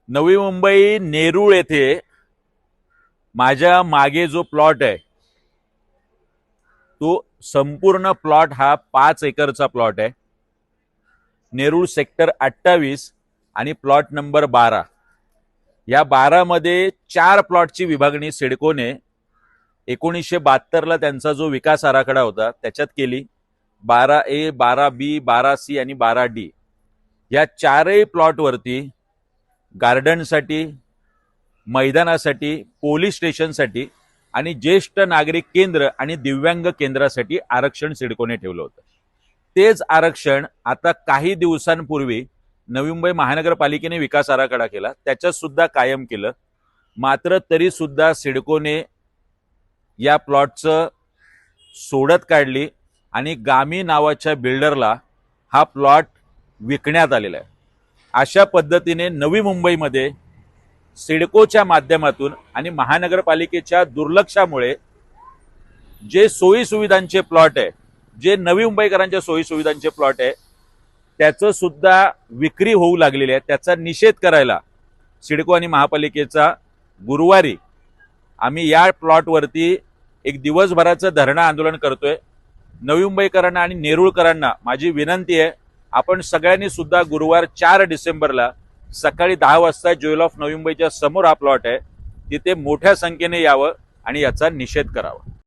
नवी मुंबई नेरूळ येथे माझ्या मागे जो प्लॉट आहे तो संपूर्ण प्लॉट हा 5 एकरचा प्लॉट आहे। नेरूळ सेक्टर 28 आणि प्लॉट नंबर 12 या 12 मध्ये 4 प्लॉटची विभागणी सिडकोने 1972ला त्यांचा जो विकास आराखडा होता त्याच्यात केली। 12A, 12B, 12C आणि 12D या 4ही प्लॉटवरती गार्डनसाठी, मैदानासाठी, पोलीस स्टेशनसाठी आणि ज्येष्ठ नागरिक केंद्र आणि दिव्यांग केंद्रासाठी आरक्षण सिडकोने ठेवलं होतं। तेच आरक्षण आता काही दिवसांपूर्वी नवी मुंबई महानगरपालिकेने विकास आराखडा केला, त्याच्यात सुद्धा कायम केलं। मात्र तरी सुद्धा सिडकोने या प्लॉटचं सोडत काढली आणि गामी नावाच्या बिल्डरला हा प्लॉट विकण्यात आलेला आहे। अशा पद्धतीने नवी मुंबईमध्ये सिडकोच्या माध्यमातून आणि महानगरपालिकेच्या दुर्लक्षामुळे जे सोयी सुविधांचे प्लॉट आहे, जे नवी मुंबईकरांच्या सोयी सुविधांचे प्लॉट आहे, त्याचं सुद्धा विक्री होऊ लागलेली आहे। त्याचा निषेध करायला सिडको आणि महापालिकेचा गुरुवारी आम्ही या प्लॉटवरती एक दिवसभराचं धरणं आंदोलन करतोय। नवी मुंबईकरांना आणि नेरूळकरांना माझी विनंती आहे, आपण सगळ्यांनी सुद्धा गुरुवार 4 डिसेंबरला सकाळी 10 वाजता ज्वेल ऑफ नवी मुंबईच्या समोर हा प्लॉट आहे, तिथे मोठ्या संख्येने यावं आणि याचा निषेध करावा।